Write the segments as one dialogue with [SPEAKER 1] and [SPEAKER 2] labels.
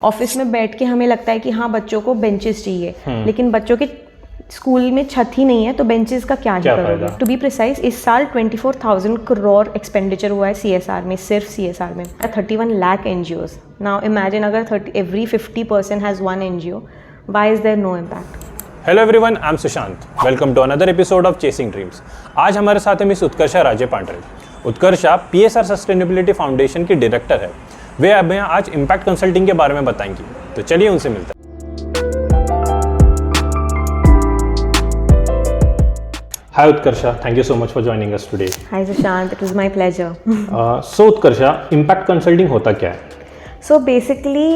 [SPEAKER 1] Office में बैठ के हमें लगता है कि हाँ बच्चों को बेंचेस चाहिए, लेकिन बच्चों के स्कूल में छत ही नहीं है तो बेंचेस का क्या करोगे। टू बी प्रिसाइज, इस साल 24,000 करोड़ एक्सपेंडिचर हुआ है सीएसआर में, सिर्फ सीएसआर में 31 लाख एनजीओज। नाउ इमेजिन अगर every 50% has one NGO, why is there no impact.
[SPEAKER 2] Hello everyone, I am Sushant. Welcome to another episode of chasing dreams. आज हमारे साथ है miss Utkarsha Raje Pandare. Utkarsha PSR sustainability foundation की डायरेक्टर है। वे हमें आज इम्पैक्ट कंसल्टिंग के बारे में बताएंगी, तो चलिए उनसे मिलते हैं। Hi Utkarsha, thank you so much for joining us today.
[SPEAKER 1] Hi Sushant, it was my pleasure.
[SPEAKER 2] So Utkarsha, impact consulting होता क्या है?
[SPEAKER 1] So basically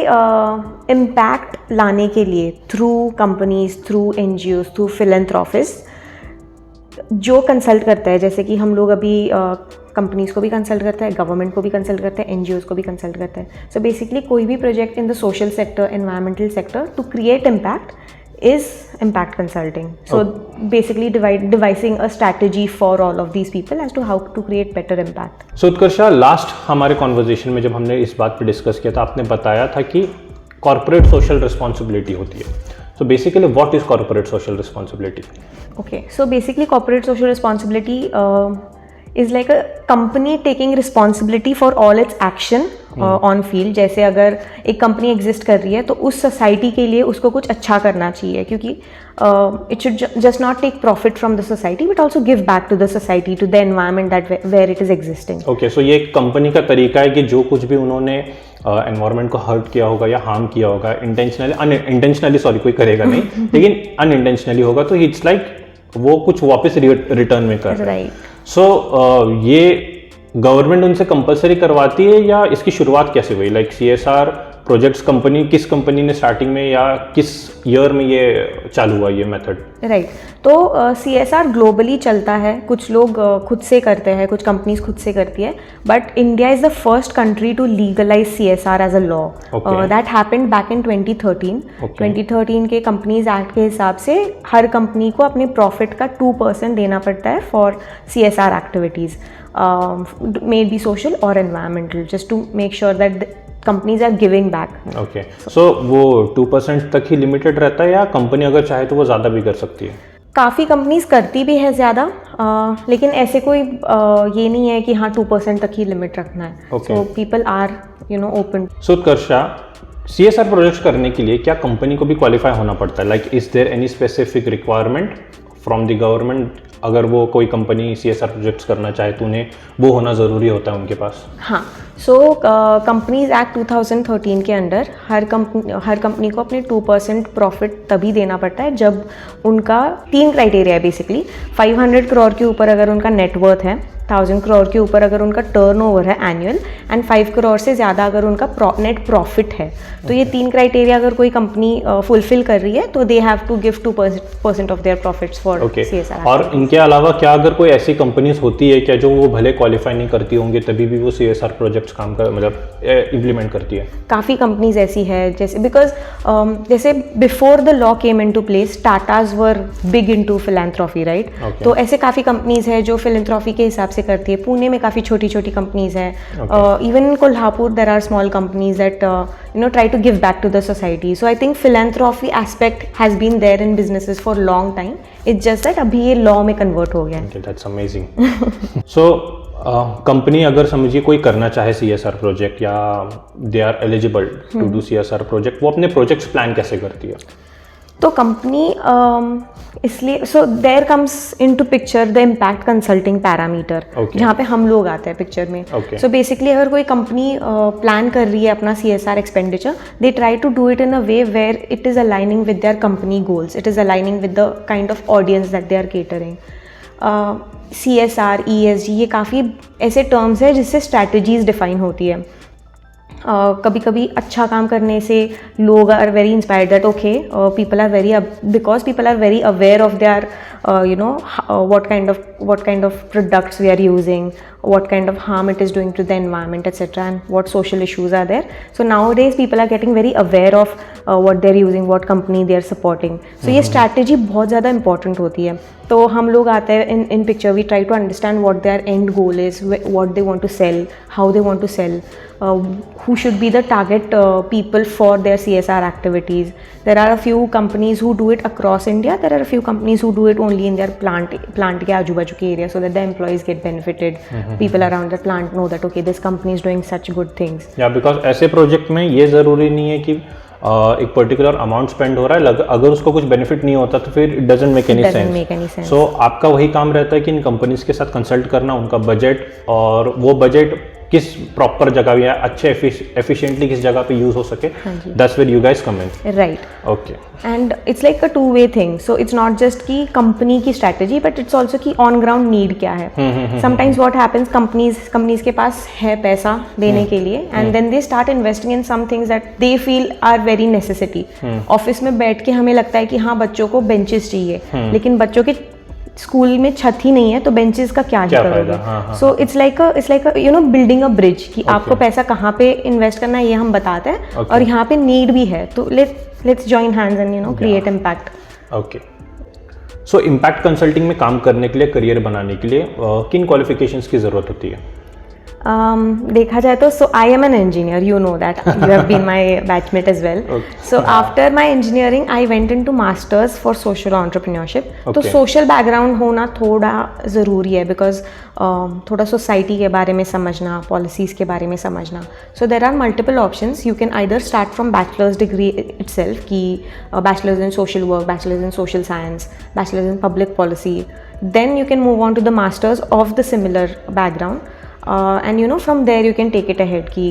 [SPEAKER 1] impact लाने के लिए through companies, through NGOs, through philanthropists जो कंसल्ट करता है, जैसे कि हम लोग अभी कंपनीज को भी कंसल्ट करता है, गवर्नमेंट को भी कंसल्ट करता है, एनजीओज को भी कंसल्ट करता है। सो बेसिकली कोई भी project in the social sector, environmental sector to create impact is impact consulting. So basically devising a strategy for all of these people as to how to create better impact.
[SPEAKER 2] So Utkarsha, last हमारे conversation में जब हमने इस बात पे discuss किया था, आपने बताया था कि कॉर्पोरेट सोशल रिस्पॉन्सिबिलिटी होती है। So basically what is corporate social responsibility?
[SPEAKER 1] Okay, so basically corporate social responsibility is like a company taking responsibility for all its action on field. जैसे अगर एक कंपनी एग्जिस्ट कर रही है तो उस सोसाइटी के लिए उसको कुछ अच्छा करना चाहिए, क्योंकि it should just not take profit from the society but also give back to the society, to the environment that where it is existing.
[SPEAKER 2] Okay, so ये एक कंपनी का तरीका है कि जो कुछ भी उन्होंने एनवायरमेंट को हर्ट किया होगा या हार्म किया होगा, इंटेंशनली सॉरी कोई करेगा नहीं लेकिन अनइंटेंशनली होगा, तो इट्स लाइक वो कुछ वापस रिटर्न में कर रहा है। सो ये गवर्नमेंट उनसे कंपलसरी करवाती है या इसकी शुरुआत कैसे हुई? लाइक सीएसआर प्रोजेक्ट्स कंपनी, किस कंपनी ने स्टार्टिंग में या किस ईयर में ये चालू हुआ ये मेथड?
[SPEAKER 1] राइट, तो सीएसआर ग्लोबली चलता है, कुछ लोग खुद से करते हैं, कुछ कंपनीज खुद से करती है, but India is the first country to legalize CSR as a law. That happened back in 2013। 2013 के कंपनीज एक्ट के हिसाब से हर कंपनी को अपने प्रॉफिट का 2% देना पड़ता है for CSR activities, may be social or environmental, just to make sure that companies are giving back.
[SPEAKER 2] Okay, so वो 2% तक ही लिमिटेड रहता है या कंपनी अगर चाहे तो वो ज़्यादा भी कर सकती है?
[SPEAKER 1] काफ़ी कंपनीज करती भी है ज़्यादा, लेकिन ऐसे कोई ये नहीं है कि हाँ 2% तक ही लिमिट रखना है। So people are open.
[SPEAKER 2] So Utkarsha, CSR projects करने के लिए क्या कंपनी को भी क्वालिफाई होना पड़ता है? Like is there any specific requirement from the government? अगर वो कोई कंपनी सीएसआर प्रोजेक्ट्स करना चाहे तो उन्हें वो होना ज़रूरी होता है उनके पास?
[SPEAKER 1] हाँ, सो कंपनीज एक्ट 2013 के अंडर हर कंपनी को अपने 2% प्रॉफिट तभी देना पड़ता है जब उनका 3 क्राइटेरिया है बेसिकली। 500 करोड़ के ऊपर अगर उनका नेटवर्थ है, 1000 करोड़ के ऊपर अगर उनका टर्नओवर है एनुअल, एंड 5 करोड़ से ज़्यादा अगर उनका नेट प्रॉफिट है। तो ये 3 क्राइटेरिया अगर कोई कंपनी फुलफिल कर रही है तो they have to give 2% of their profits for CSR.
[SPEAKER 2] और इनके अलावा क्या अगर कोई ऐसी कंपनीज होती है क्या जो वो भले क्वालिफाई नहीं करती होंगे तभी भी वो सीएसआर प्रोजेक्ट्स काम कर मतलब इम्प्लीमेंट करती है?
[SPEAKER 1] काफ़ी कंपनीज ऐसी है, जैसे बिकॉज जैसे before the law came into place, Tatas were big into philanthropy, right? तो ऐसे काफ़ी कंपनीज है जो फिलैंथ्रोपी के हिसाब से करती है। पुणे में काफ़ी छोटी छोटी कंपनीज हैं, even in Kolhapur there are small companies that try to give back to the society. So I think philanthropy aspect has been there in businesses for long time, it's just that अभी ये law में convert हो गया है।
[SPEAKER 2] That's amazing. So company अगर समझिए कोई करना चाहे सीएसआर प्रोजेक्ट या they are eligible to do CSR project, वो अपने प्रोजेक्ट्स प्लान कैसे करती है?
[SPEAKER 1] तो कंपनी इसलिए so there comes into picture the impact consulting parameter, जहाँ पे हम लोग आते हैं पिक्चर में। सो बेसिकली अगर कोई कंपनी प्लान कर रही है अपना CSR expenditure, they try to do it in a way where it is aligning with their company goals, it is aligning with the kind of audience that they are catering. CSR, ESG ये काफ़ी ऐसे terms है जिससे strategies define होती है। कभी कभी अच्छा काम करने से लोग are very inspired that okay people are very because people are very aware of their what kind of products we are using, what kind of harm it is doing to the environment, etc., and what social issues are there. So nowadays people are getting very aware of what they're using, what company they are supporting. So ये strategy बहुत ज़्यादा important होती है. तो हम लोग आते हैं in picture, we try to understand what their end goal is, what they want to sell, how they want to sell, who should be the target people for their CSR activities. There are a few companies who do it across India. There are a few companies who do it only in their plant के आजू बाजू के area, so that the employees get benefited. People around the plant know that okay, this company is doing such good things.
[SPEAKER 2] Yeah, because ऐसे project में ये ज़रूरी नहीं है कि एक पर्टिकुलर अमाउंट स्पेंड हो रहा है, अगर उसको कुछ बेनिफिट नहीं होता तो फिर it doesn't make any sense. So आपका वही काम रहता है कि इन कंपनीज के साथ कंसल्ट करना, उनका बजट, और वो बजट किस प्रॉपर जगह या अच्छे एफिशिएंटली किस जगह पे यूज हो सके, that's where you guys come in.
[SPEAKER 1] Right.
[SPEAKER 2] Okay.
[SPEAKER 1] And it's like a two way thing. So it's not just कि कंपनी की स्ट्रैटेजी, बट इट्स ऑल्सो कि ऑन ग्राउंड नीड क्या है. समटाइम्स व्हाट हैपेंस, कंपनीज के पास है पैसा देने के लिए, and then they start investing in some things that they feel are very necessity. Office में बैठ के हमें लगता है कि हाँ बच्चों को बेंचेस चाहिए, लेकिन बच्चों के स्कूल में छत ही नहीं है तो बेंचेस का क्या ही करोगे. सो it's like building a bridge कि आपको पैसा कहाँ पे इन्वेस्ट करना है ये हम बताते हैं, और यहाँ पे नीड भी है, तो let's join hands and create impact.
[SPEAKER 2] Okay. So impact consulting में काम करने के लिए, करियर बनाने के लिए किन क्वालिफिकेशंस की ज़रूरत होती है?
[SPEAKER 1] देखा जाए तो so I am an engineer, you know that, you have been my batchmate as well. So after my engineering I went into masters for social entrepreneurship. तो सोशल बैकग्राउंड होना थोड़ा ज़रूरी है, बिकॉज थोड़ा सोसाइटी के बारे में समझना, पॉलिसीज़ के बारे में समझना. So there are multiple options. You can either start from bachelors degree itself, कि bachelors in social work, bachelors in social science, bachelors in public policy. Then you can move on to the masters of the similar background, and from there you can take it ahead कि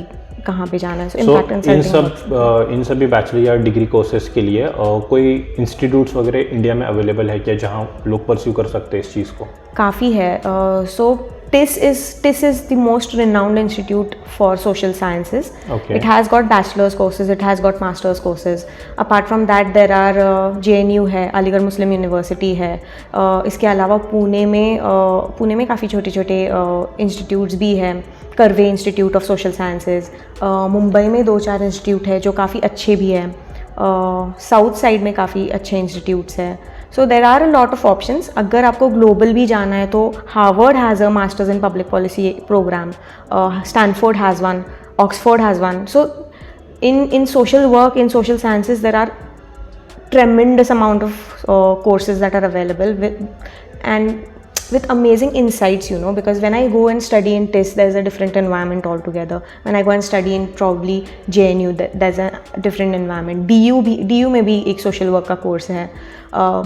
[SPEAKER 1] कहाँ पे जाना है. So impact consulting
[SPEAKER 2] इन सभी bachelor या degree courses के लिए कोई इंस्टीट्यूट्स वगैरह इंडिया में अवेलेबल है क्या जहाँ लोग परस्यू कर सकते हैं इस चीज़ को?
[SPEAKER 1] काफ़ी है. सो TIS is the most renowned institute for social sciences. Okay. It has got bachelor's courses, it has got master's courses. Apart from that there are JNU है, अलीगढ़ मुस्लिम यूनिवर्सिटी है. इसके अलावा पुणे में काफ़ी छोटे छोटे इंस्टीट्यूट्स भी हैं. Curve institute of social sciences. Mumbai में 2-4 इंस्टीट्यूट है जो काफ़ी अच्छे भी हैं. साउथ साइड में काफ़ी अच्छे इंस्टीट्यूट्स हैं. So there are a lot of options. अगर आपको ग्लोबल भी जाना है तो Harvard has a masters in public policy programme, Stanford has one, Oxford has one. So in social work, in social sciences there are tremendous amount of courses that are available with amazing insights, because when I go and study in TIS, there's a different environment altogether. When I go and study in probably JNU, there's a different environment. DU में भी एक social work का course है,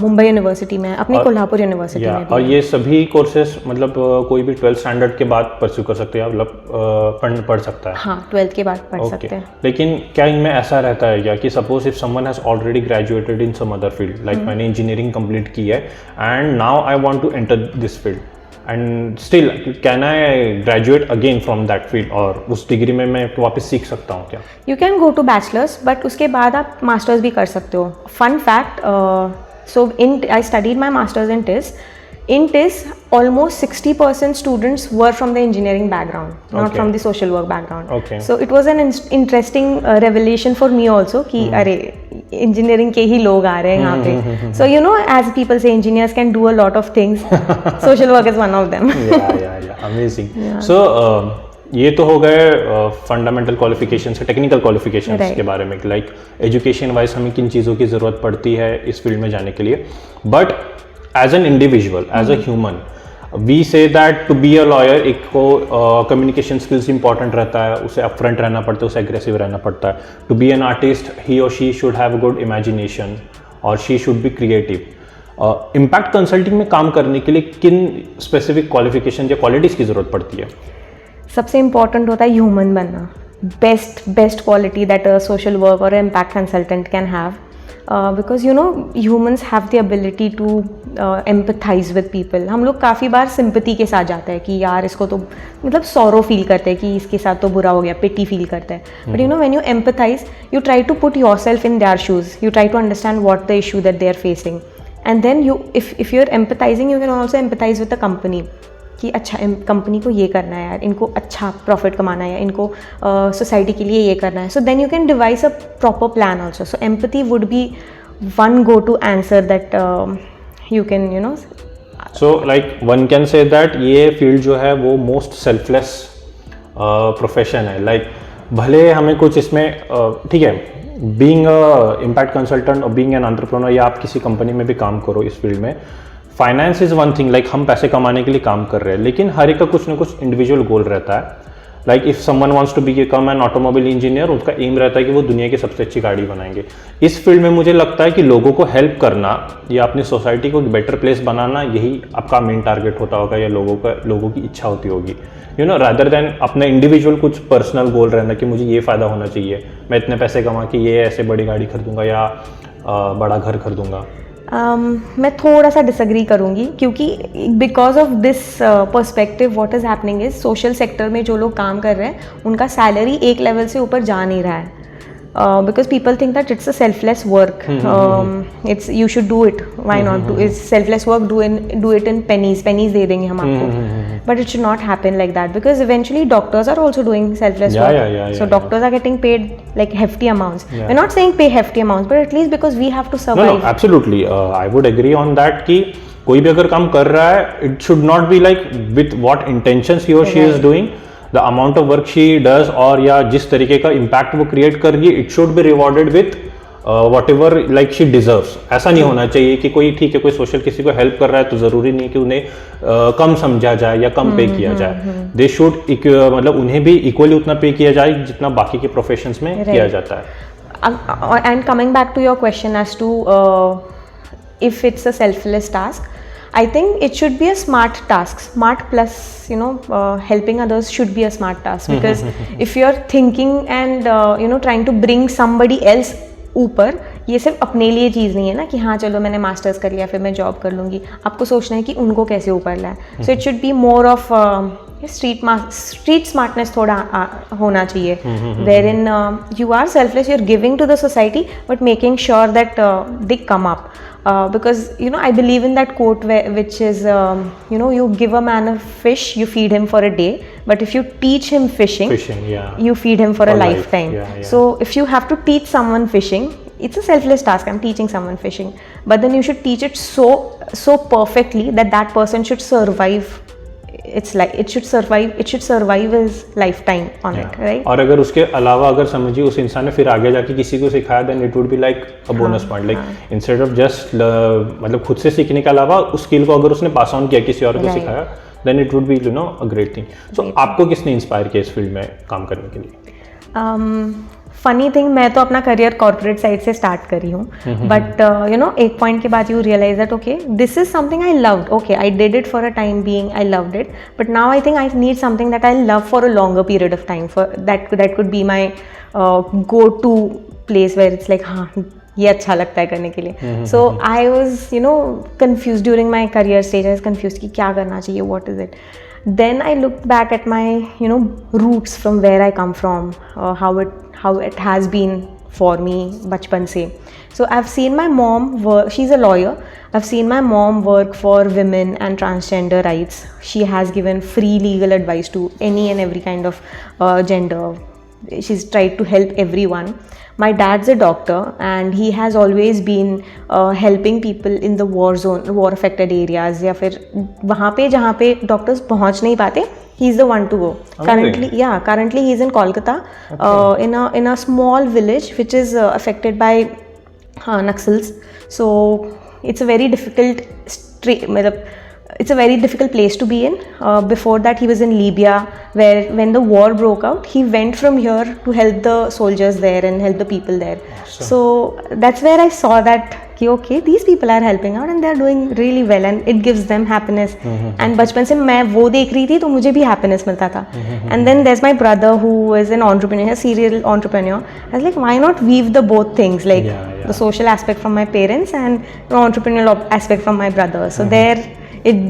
[SPEAKER 1] Mumbai university में, अपनी Kolhapur university में भी.
[SPEAKER 2] और ये सभी कोर्सेज मतलब कोई भी 12th स्टैंडर्ड के बाद परस्यू कर सकते हैं, मतलब पढ़ सकता है?
[SPEAKER 1] हाँ, 12th के बाद पढ़ सकते हैं.
[SPEAKER 2] लेकिन क्या इनमें ऐसा रहता है क्या कि suppose if someone has already graduated in some other field, like मैंने इंजीनियरिंग कंप्लीट की है and now I want to enter this field, and still can I graduate again from that field, और उस डिग्री में मैं वापस सीख सकता हूँ क्या?
[SPEAKER 1] You can go to bachelors, but उसके बाद आप मास्टर्स भी कर सकते हो. Fun fact, so I studied my masters in TIS. In TIS, almost 60% students were from the engineering background, not from the social work background.
[SPEAKER 2] Okay.
[SPEAKER 1] So it was an interesting revelation for me also कि अरे engineering के ही लोग आ रहे हैं यहाँ पे. So as people say, engineers can do a lot of things. Social work is one of them.
[SPEAKER 2] Yeah, amazing. Yeah. So ये तो हो गए फंडामेंटल क्वालिफिकेशंस, टेक्निकल क्वालिफिकेशंस के बारे में, लाइक एजुकेशन वाइज हमें किन चीज़ों की ज़रूरत पड़ती है इस फील्ड में जाने के लिए. But as an individual, as a human, we say that to be a lawyer, एक को कम्युनिकेशन स्किल्स इंपॉर्टेंट रहता है, उसे अपफ्रंट रहना पड़ता है, उसे एग्रेसिव रहना पड़ता है. To be an artist, he और she should have a good imagination और she should be creative. Impact consulting में काम करने के लिए किन स्पेसिफिक क्वालिफिकेशन या क्वालिटीज़ की ज़रूरत पड़ती है?
[SPEAKER 1] सबसे इम्पॉर्टेंट होता है ह्यूमन बनना. Best quality that a social work और impact consultant can have, because humans have the ability to empathise with people. हम लोग काफ़ी बार सिंपैथी के साथ जाते हैं कि यार इसको तो मतलब सॉरो फील करते हैं कि इसके साथ तो बुरा हो गया, पिटी फील करते हैं. But when you empathize, you try to put yourself in their shoes, you try to understand what the issue that they are facing, and then you if you are empathizing you can also empathize with the company कि अच्छा company को ये करना है यार, इनको अच्छा profit कमाना है, इनको सोसाइटी के लिए ये करना है. So then you can devise a proper plan also. So empathy would be one go to answer that you can you know.
[SPEAKER 2] So like one can say that ये फील्ड जो है वो मोस्ट सेल्फलेस प्रोफेशन है. Like भले हमें कुछ इसमें ठीक है, बीइंग अ इम्पैक्ट कंसल्टेंट और बीइंग एन एंटरप्रेन्योर या आप किसी कंपनी में भी काम करो इस फील्ड में, finance is one thing. Like हम पैसे कमाने के लिए काम कर रहे हैं, लेकिन हर एक का कुछ ना कुछ इंडिविजुअल गोल रहता है. Like if someone wants to become an automobile engineer, उनका एम रहता है कि वो दुनिया की सबसे अच्छी गाड़ी बनाएंगे. इस फील्ड में मुझे लगता है कि लोगों को हेल्प करना या अपनी सोसाइटी को एक बेटर प्लेस बनाना, यही आपका मेन टारगेट होता होगा या लोगों की इच्छा होती होगी, यू नो, रादर देन अपना इंडिविजुअल कुछ पर्सनल गोल रहना कि मुझे ये फ़ायदा होना चाहिए, मैं इतने पैसे कमा के ये ऐसे बड़ी गाड़ी खरीदूंगा या बड़ा घर खरीदूंगा.
[SPEAKER 1] मैं थोड़ा सा डिसएग्री करूँगी, क्योंकि because of this perspective what is happening is social sector में जो लोग काम कर रहे हैं उनका सैलरी एक लेवल से ऊपर जा नहीं रहा है. Because people think that it's a selfless work. It's you should do it. Why not do? It's selfless work. Do it in pennies. Pennies दे देंगे हम आपको. But it should not happen like that, because eventually doctors are also doing selfless work. So doctors are getting paid like hefty amounts. We're not saying pay hefty amounts, but at least because we have to survive.
[SPEAKER 2] No, absolutely. I would agree on that कि कोई भी अगर काम कर रहा है, it should not be like with what intentions he or she is doing. The amount of work she does और या जिस तरीके का इम्पैक्ट वो क्रिएट कर रही है, it should be rewarded with what ever like she deserves. ऐसा नहीं होना चाहिए कि कोई ठीक है कोई सोशल किसी को हेल्प कर रहा है तो ज़रूरी नहीं कि उन्हें कम समझा जाए या कम पे किया जाए. दे शुड मतलब उन्हें भी इक्वली उतना पे किया जाए जितना बाकी के प्रोफेशंस में किया जाता है.
[SPEAKER 1] And coming back to your question as to if it's a selfless task, I think it should be a smart task. Smart plus, you know, helping others should be a smart task. Because if you're thinking and, you know, trying to bring somebody else ऊपर, ये सिर्फ अपने लिए चीज़ नहीं है ना कि हाँ चलो मैंने मास्टर्स कर लिया फिर मैं जॉब कर लूँगी. आपको सोचना है कि उनको कैसे ऊपर लाए. So it should be more of street smartness थोड़ा होना चाहिए, wherein you are selfless, you are giving to the society but making sure that they come up. Because you know I believe in that quote which is you know, you give a man a fish, you feed him for a day, but if you teach him fishing you feed him for a lifetime. So if you have to teach someone fishing, it's a selfless task. I'm teaching someone fishing, but then you should teach it so perfectly that that person should survive. It's like it should survive his lifetime on it, right?
[SPEAKER 2] और अगर उसके अलावा अगर समझिए उस इंसान ने फिर आगे जाके किसी को सिखाया, then it would be like a bonus point. Like instead of just मतलब खुद से सीखने के अलावा उस स्किल को अगर उसने पास ऑन किया किसी और को सिखाया, then it would be, you know, a great thing. So आपको किसने इंस्पायर किया इस फील्ड में काम करने के लिए?
[SPEAKER 1] फनी थिंग, मैं तो अपना करियर कॉर्पोरेट साइड से स्टार्ट करी हूँ, बट यू नो एक पॉइंट के बाद you realize that okay this is something I loved. Okay I did it for a time being, I loved it, but now I think I need something that I love for a longer period of time. For that could be my go to place where it's like हाँ ये अच्छा लगता है करने के लिए. So I was you know confuse during my career stage. I was confuse कि क्या करना चाहिए, what is it. Then I looked back at my, you know, roots from where I come from, how it has been for me bachpan se. So I've seen my mom work. She's a lawyer. I've seen my mom work for women and transgender rights. She has given free legal advice to any and every kind of gender. She's tried to help everyone. My dad's a doctor and he has always been helping people in the war affected areas या फिर वहाँ पे जहाँ पे doctors पहुँच नहीं पाते, he is the one to go. Currently he is in Kolkata, in a small village which is affected by Naxals. So it's a very difficult it's a very difficult place to be in. Before that he was in Libya, where when the war broke out he went from here to help the soldiers there and help the people there. Awesome. So that's where I saw that कि okay these people are helping out and they are doing really well and it gives them happiness. And बचपन से मैं वो देख रही थी तो मुझे भी happiness मिलता था. And then there's my brother who is an entrepreneur, a serial entrepreneur. I was like why not weave the both things, like the social aspect from my parents and the entrepreneurial aspect from my brother. So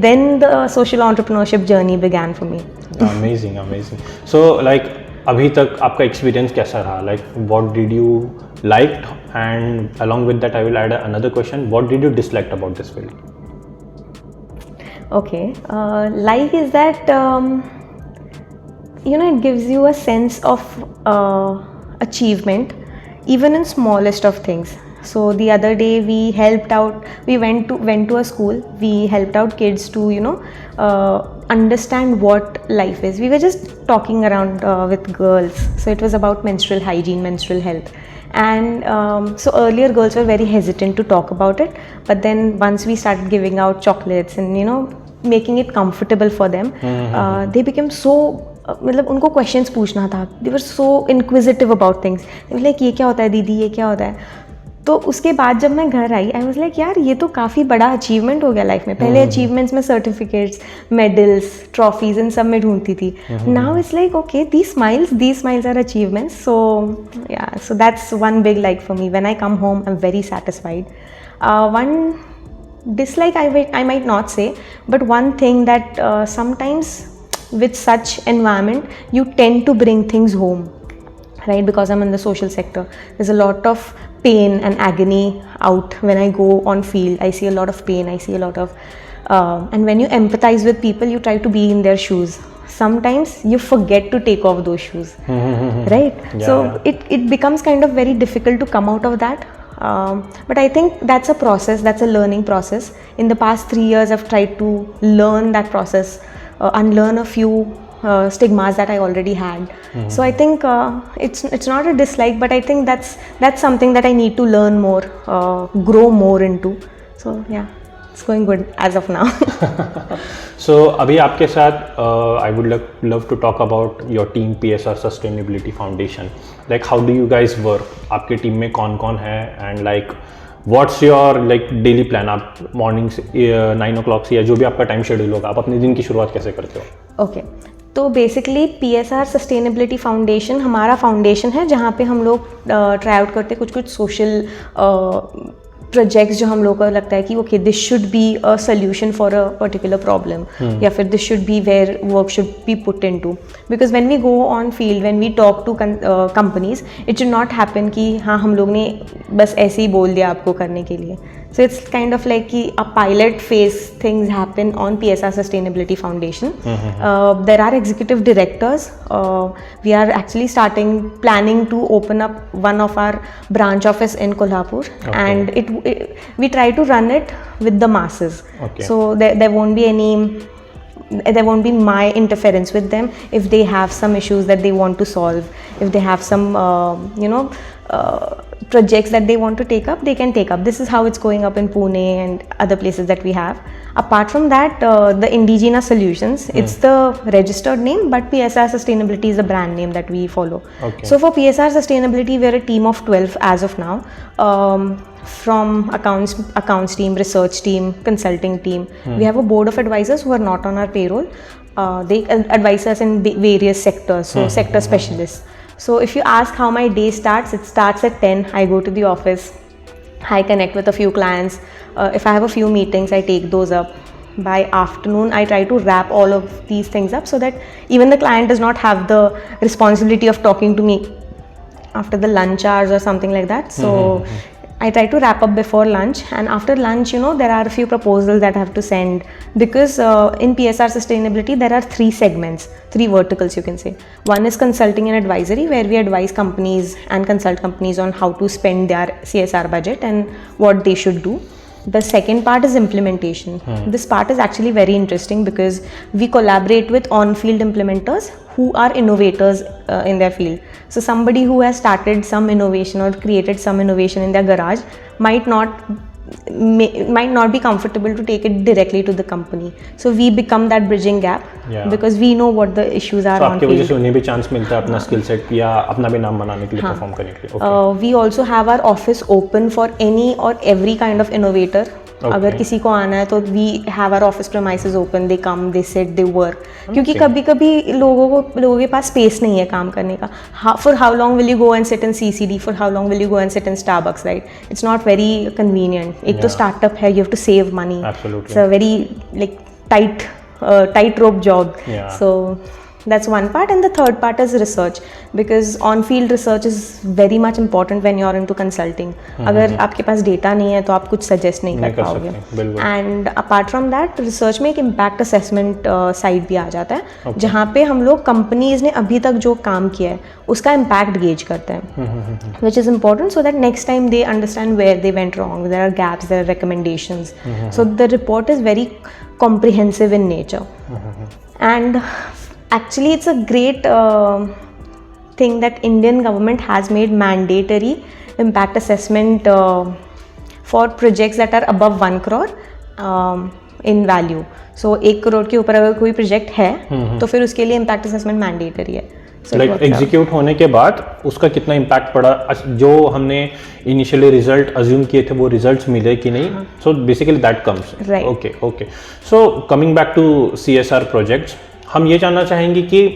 [SPEAKER 1] then the social entrepreneurship journey began for me.
[SPEAKER 2] Amazing. So like अभी तक आपका experience कैसा रहा? Like what did you liked, and along with that I will add another question, what did you dislike about this field?
[SPEAKER 1] Okay, like is that it gives you a sense of achievement even in smallest of things. So the other day we went to a school, we helped out kids to understand what life is. We were just talking around with girls, so it was about menstrual hygiene, menstrual health. And so earlier girls were very hesitant to talk about it, but then once we started giving out chocolates and making it comfortable for them, they became so मतलब उनको questions पूछना था, दे वर सो inquisitive about things, like ये क्या होता है दीदी, ये क्या होता है. तो उसके बाद जब मैं घर आई, आई वाज लाइक यार ये तो काफ़ी बड़ा अचीवमेंट हो गया लाइफ में. पहले अचीवमेंट्स में सर्टिफिकेट्स, मेडल्स, ट्रॉफीज इन सब में ढूंढती थी. Now it's like okay, these smiles are achievements. So that's one big like for me. When I come home I am very satisfied. One dislike I might not say, but one thing that sometimes with such environment you tend to bring things home, right? Because I'm in the social sector, there's a lot of pain and agony out. When I go on field, I see a lot of pain, I see a lot of and when you empathize with people, you try to be in their shoes. Sometimes you forget to take off those shoes, right? So it becomes kind of very difficult to come out of that. But I think that's a process, that's a learning process. In the past 3 years I've tried to learn that process, unlearn a few stigmas that I already had. So I think it's not a dislike, but I think that's something that I need to learn more, grow more into. So yeah, it's going good as of now.
[SPEAKER 2] So अभी आपके साथ I would love to talk about your team, PSR Sustainability Foundation. Like how do you guys work? आपके team में कौन कौन है, and like what's your like daily plan? आप morning से 9 o'clock से या जो भी आपका टाइम शेड्यूल होगा, आप अपने दिन की शुरुआत कैसे करते हो?
[SPEAKER 1] ओके, तो बेसिकली PSR सस्टेनेबिलिटी फाउंडेशन हमारा फाउंडेशन है जहाँ पे हम लोग ट्राई आउट करते हैं कुछ सोशल प्रोजेक्ट्स जो हम लोगों को लगता है कि okay this should be a solution for a particular problem, या फिर this should be where work should be put into. Because when we go on field, when we talk to companies, it should not happen कि हाँ हम लोग ने बस ऐसे ही बोल दिया आपको करने के लिए. So it's kind of like a pilot phase things happen on PSR Sustainability Foundation. There are executive directors. We are actually planning to open up one of our branch office in Kolhapur, and we try to run it with the masses. So there won't be my interference with them. If they have some issues that they want to solve, if they have some projects that they want to take up, they can take up. This is how it's going up in Pune and other places that we have. Apart from that, the Indigena Solutions, it's the registered name, but PSR Sustainability is the brand name that we follow. So for PSR Sustainability, we're a team of 12 as of now. From accounts team, research team, consulting team. We have a board of advisors who are not on our payroll. They advise us in various sectors, so sector specialists. So if you ask how my day starts, it starts at 10. I go to the office, I connect with a few clients. If I have a few meetings, I take those up. By afternoon, I try to wrap all of these things up so that even the client does not have the responsibility of talking to me after the lunch hours or something like that. So I try to wrap up before lunch, and after lunch, there are a few proposals that I have to send, because in PSR Sustainability there are 3 segments, 3 verticals you can say. One is consulting and advisory, where we advise companies and consult companies on how to spend their CSR budget and what they should do. The second part is implementation. This part is actually very interesting because we collaborate with on-field implementers who are innovators in their field. So somebody who has started some innovation or created some innovation in their garage might not be comfortable to take it directly to the company. So we become that bridging gap, because we know what the issues are on field.
[SPEAKER 2] आपके वजह से उन्हें भी chance मिलता है अपना skill set या अपना भी नाम बनाने के लिए, परफॉर्म करने के लिए.
[SPEAKER 1] We also have our office open for any or every kind of innovator. अगर किसी को आना है तो we have our office premises open, they come, they sit, they work. क्योंकि कभी-कभी लोगों के पास स्पेस नहीं है काम करने का. For how long will you go and sit in CCD? For how long will you go and sit in Starbucks, right? It's not very convenient. एक तो startup है, you have to save money.
[SPEAKER 2] Absolutely.
[SPEAKER 1] It's a very like tight rope job. So that's one part, and the third part is research, because on-field research is very much important when you're into consulting. अगर आपके पास data नहीं है तो आप कुछ suggest नहीं कर पाओगे. And apart from that, research में एक impact assessment side भी आ जाता है, जहाँ पे हम लोग companies ने अभी तक जो काम किया है उसका impact gauge करते हैं, which is important so that next time they understand where they went wrong, there are gaps, there are recommendations. So the report is very comprehensive in nature. And actually it's a great thing that Indian government has made mandatory impact assessment for projects that are above 1 crore in value. So 1 crore के ऊपर अगर कोई project है तो फिर उसके लिए impact assessment mandatory है.
[SPEAKER 2] लाइक एग्जीक्यूट होने के बाद उसका कितना इम्पैक्ट पड़ा, जो हमने इनिशियली रिजल्ट अज्यूम किए थे वो रिजल्ट्स मिले कि नहीं, so basically that comes. Okay so coming back to CSR projects, हम ये जानना चाहेंगे कि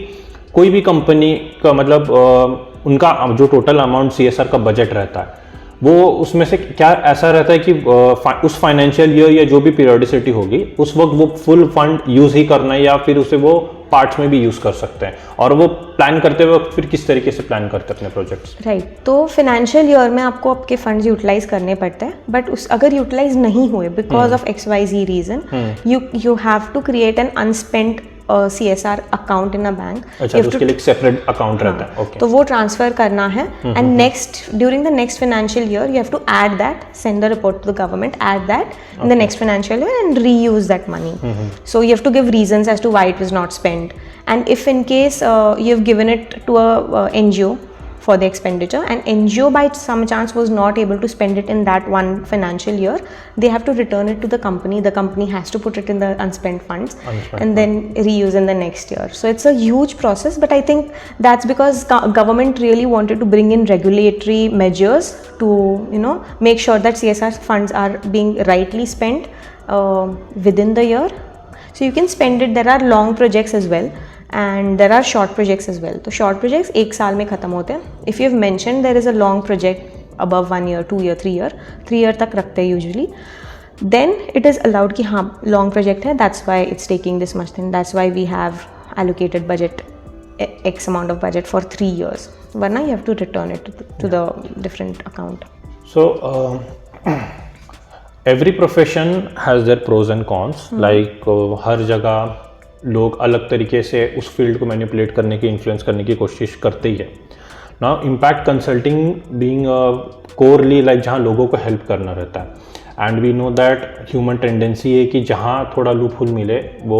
[SPEAKER 2] कोई भी कंपनी का मतलब उनका जो टोटल अमाउंट CSR का बजट रहता है वो उसमें से क्या ऐसा रहता है कि उस फाइनेंशियल ईयर या जो भी पीरियोडिसिटी होगी उस वक्त वो फुल फंड यूज़ ही करना है या फिर उसे वो पार्ट्स में भी यूज़ कर सकते हैं, और वो प्लान करते हुए फिर किस तरीके से प्लान करते हैं अपने प्रोजेक्ट्स?
[SPEAKER 1] राइट, तो फाइनेंशियल ईयर में आपको आपके फंड्स यूटिलाइज करने पड़ते हैं, बट अगर यूटिलाइज नहीं हुए because of XYZ reason, you have to create an unspent CSR account in a bank.
[SPEAKER 2] अच्छा, तो उसके लिए एक सेपरेट अकाउंट रहता है. ओके,
[SPEAKER 1] तो वो ट्रांसफर करना है, and next during the next financial year you have to add that, send the report to the government, add that in the next financial year and reuse that money. So you have to give reasons as to why it was not spent, and if in case you have given it to a NGO for the expenditure and NGO by some chance was not able to spend it in that one financial year, they have to return it to the company has to put it in the unspent funds and then reuse in the next year. So it's a huge process, but I think that's because government really wanted to bring in regulatory measures to, you know, make sure that CSR funds are being rightly spent within the year. So you can spend it, there are long projects as well and there are short projects as well. तो short projects एक साल में ख़त्म होते हैं. If you have mentioned there is a long project above 1 year, 2 year, 3 year तक रखते हैं usually, then it is allowed कि हाँ long project है, that's why it's taking this much thing, that's why we have allocated budget, X amount of budget for 3 years. वरना you have to return it to the different account.
[SPEAKER 2] So every profession has their pros and cons. Like हर जगह लोग अलग तरीके से उस field को manipulate करने की, इन्फ्लुएंस करने की कोशिश करते ही है. Now impact consulting being corely like जहाँ लोगों को हेल्प करना रहता है, and we know that human tendency है कि जहाँ थोड़ा लूप होल मिले वो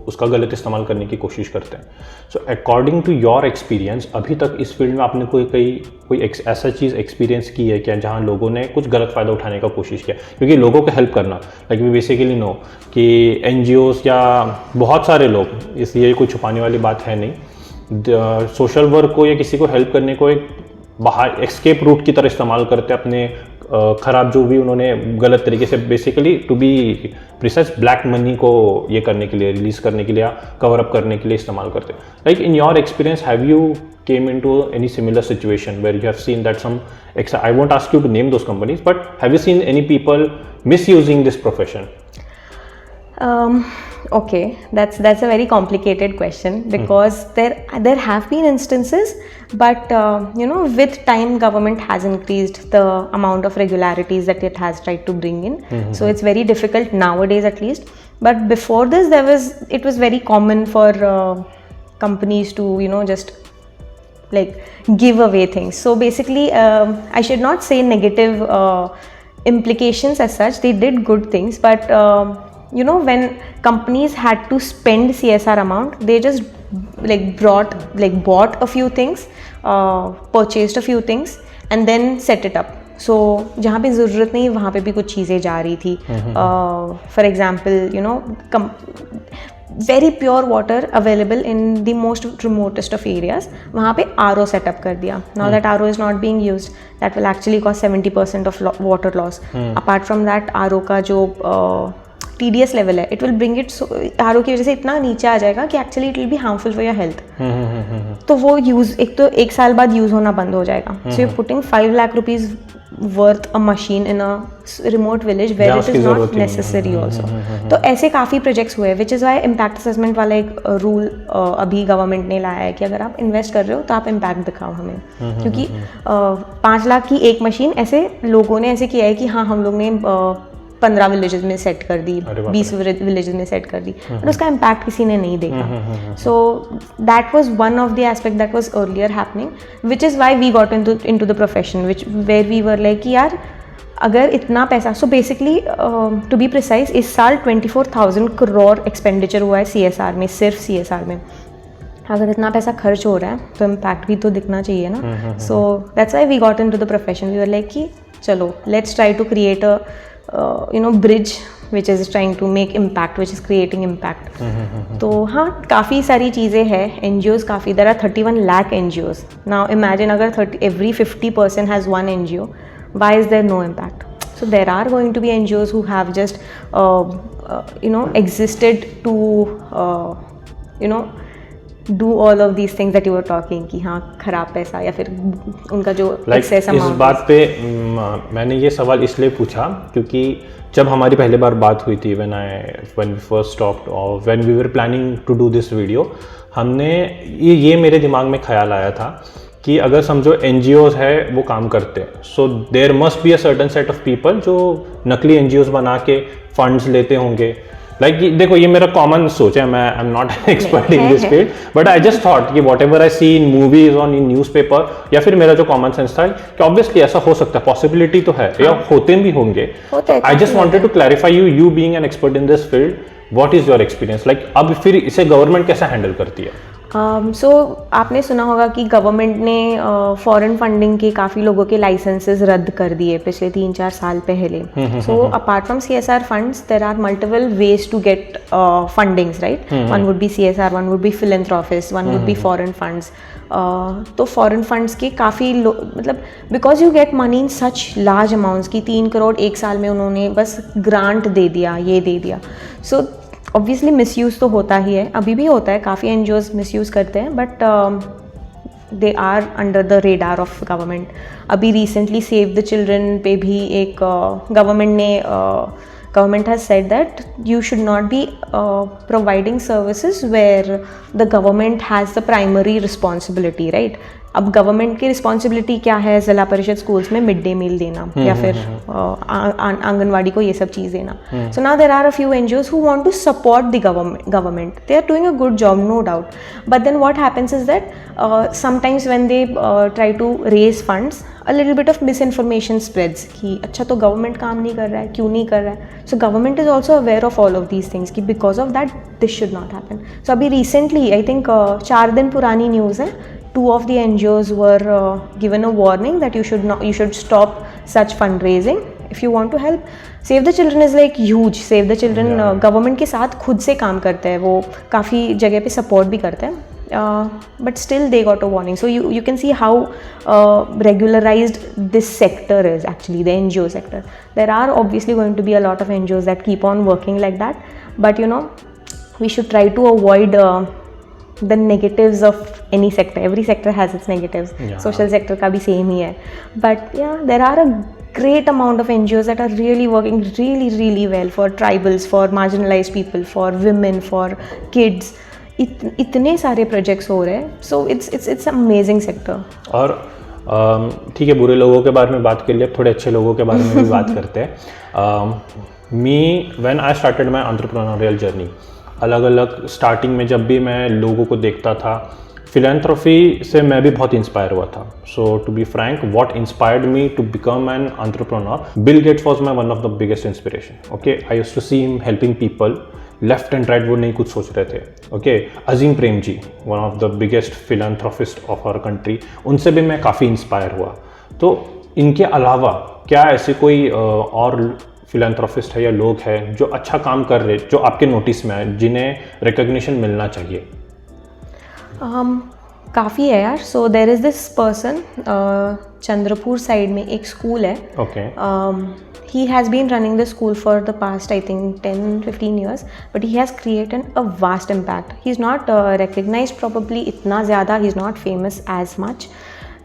[SPEAKER 2] उसका गलत इस्तेमाल करने की कोशिश करते हैं. So according to your experience, अभी तक इस फील्ड में आपने कोई ऐसा चीज़ एक्सपीरियंस की है क्या जहाँ लोगों ने कुछ गलत फ़ायदा उठाने का कोशिश किया? क्योंकि लोगों को हेल्प करना, लाइक वी बेसिकली नो कि NGOs या बहुत सारे लोग, इसलिए कोई छुपाने वाली बात है नहीं, सोशल वर्क को या किसी को हेल्प करने को एक बाहर एस्केप रूट की तरह इस्तेमाल करते हैं, अपने ख़राब जो भी उन्होंने गलत तरीके से, basically to be precise black money को ये करने के लिए, रिलीज करने के लिए, कवर अप करने के लिए इस्तेमाल करते हैं. Like in your experience, have you came into any similar situation where you have seen that some, I won't ask you to name those companies, but have you seen any people misusing this profession?
[SPEAKER 1] Okay, that's a very complicated question, because there have been instances, but you know, with time government has increased the amount of regularities that it has tried to bring in. So it's very difficult nowadays at least, but before this it was very common for companies to, you know, just like give away things. So basically I should not say negative implications as such, they did good things, but you know, when companies had to spend CSR amount, they just bought a few things, purchased a few things and then set it up. So जहाँ पे ज़रूरत नहीं वहाँ पे भी कुछ चीज़ें जा रही थी. For example, you know, very pure water available in the most remotest of areas, वहाँ पे RO setup कर दिया. Now that RO is not being used, that will actually cause 70% of water loss. Apart from that, RO का जो TDS level है, it will bring it, so RO की वजह से इतना नीचे आ जाएगा कि actually it will be harmful for your health. तो वो यूज़ एक साल बाद यूज़ होना बंद हो जाएगा. So you're putting 5 lakh rupees worth a machine in a remote village where it is not necessary also. तो ऐसे काफ़ी प्रोजेक्ट्स हुए, which is why impact assessment वाला एक रूल अभी गवर्नमेंट ने लाया है कि अगर आप इन्वेस्ट कर रहे हो तो आप इम्पैक्ट दिखाओ हमें, क्योंकि 5 लाख की एक मशीन ऐसे लोगों ने ऐसे किया है कि हाँ हम लोग ने 15 विलेजेस में सेट कर दी, 20 विलेजेस में सेट कर दी, बट उसका इम्पैक्ट किसी ने नहीं देखा. So that was one of the aspect that was earlier happening, which is why we got into the profession, which where we were like कि यार अगर इतना पैसा, so basically to be precise इस साल 24,000 करोड़ एक्सपेंडिचर हुआ है CSR में, सिर्फ CSR में. अगर इतना पैसा खर्च हो रहा है तो इम्पैक्ट भी तो दिखना चाहिए ना. So that's why we got into the profession. We were like कि चलो let's try to create a bridge which is trying to make impact, which is creating impact. तो हाँ काफ़ी सारी चीज़ें हैं. NGOs काफ़ी, there are 31 lakh NGOs. Now imagine अगर every 50 person has one NGO, why is there no impact? So there are going to be NGOs who have just existed to do all of these things that you were talking कि हाँ खराब पैसा या फिर उनका जो excess amount.
[SPEAKER 2] इस बात पे मैंने ये सवाल इसलिए पूछा क्योंकि जब हमारी पहली बार बात हुई थी when we first talked or when we were planning to do this video, हमने ये मेरे दिमाग में ख्याल आया था कि अगर समझो NGOs है वो काम करते हैं, so there must be a certain set of people जो नकली NGOs बना के फंड्स लेते होंगे. लाइक देखो ये मेरा कॉमन सोच है, मैं I am not an expert in this field, but I just thought कि whatever I see in movies और इन न्यूज़पेपर, या फिर मेरा जो कॉमन सेंस था कि ऑब्वियसली ऐसा हो सकता है, पॉसिबिलिटी तो है या होते भी होंगे. I just wanted to clarify you being an expert in this field, what is your experience like. अब फिर इसे गवर्नमेंट कैसे हैंडल करती है?
[SPEAKER 1] सो आपने सुना होगा कि गवर्नमेंट ने फॉरेन फंडिंग के काफ़ी लोगों के लाइसेंसेस रद्द कर दिए पिछले 3-4 साल पहले. So apart from CSR funds there are multiple ways to get fundings, right. One would be CSR, one would be philanthropist, one would be foreign funds. तो फॉरेन फंड्स के काफ़ी मतलब because you get money in such large amounts की 3 करोड़ एक साल में उन्होंने बस ग्रांट दे दिया, ये दे दिया. सो ऑब्वियसली मिसयूज़ तो होता ही है, अभी भी होता है, काफ़ी NGOs मिसयूज़ करते हैं, but they are under the radar of government. अभी रिसेंटली सेव द चिल्ड्रन पे भी एक government has said that you should not be providing services where the government has the primary responsibility, right. अब government की responsibility क्या है, ज़िला परिषद स्कूल्स में मिड डे मील देना या फिर आंगनवाड़ी को ये सब चीज़ देना. So now there are a few NGOs who want to support the government. They are doing a good job, no doubt. But then what happens is that sometimes when they try to raise funds, a little bit of misinformation spreads कि अच्छा तो government काम नहीं कर रहा है, क्यों नहीं कर रहा है. So government is also aware of all of these things कि because of that this should not happen. So अभी recently I think 4 दिन पुरानी न्यूज़ है, 2 of the NGOs were given a warning that you should stop such fundraising if you want to help. Save the Children is like huge. Save the Children government के साथ खुद से काम करते हैं, वो काफ़ी जगह पे support भी करते हैं. But still they got a warning. So you can see how regularized this sector is, actually the NGO sector. There are obviously going to be a lot of NGOs that keep on working like that, but we should try to avoid the negatives of any sector. Every sector has its negatives. Social sector का भी same ही है. But yeah, there are a great amount of NGOs that are really working really well for tribals, for marginalized people, for women, for kids. इतने सारे projects हो रहे हैं. So it's amazing sector.
[SPEAKER 2] और ठीक है, बुरे लोगों के बारे में बात कर लिया, थोड़े अच्छे लोगों के बारे में भी बात करते हैं. when I started my entrepreneurial journey, अलग अलग स्टार्टिंग में जब भी मैं लोगों को देखता था, फिलैंथ्रोपी से मैं भी बहुत इंस्पायर हुआ था. So to be frank, what inspired me to become an entrepreneur, Bill Gates was my one of the biggest inspiration. Okay, I used to see him helping people left and right, वो नहीं कुछ सोच रहे थे. Okay, Azim Premji, one of the biggest philanthropist of our country, उनसे भी मैं काफ़ी इंस्पायर हुआ. तो इनके अलावा क्या ऐसे कोई और फिलैंथ्रोपिस्ट है या लोग हैं जो अच्छा काम कर रहे, जो आपके नोटिस में है, जिन्हें रिकॉग्निशन मिलना चाहिए?
[SPEAKER 1] काफ़ी है यार. So there is this person, Chandrapur side में एक स्कूल है.
[SPEAKER 2] Okay.
[SPEAKER 1] He has been running the school for the past, I think, 10-15 years, but he has created a vast impact. He's not recognized probably इतना ज़्यादा, he's not famous as much,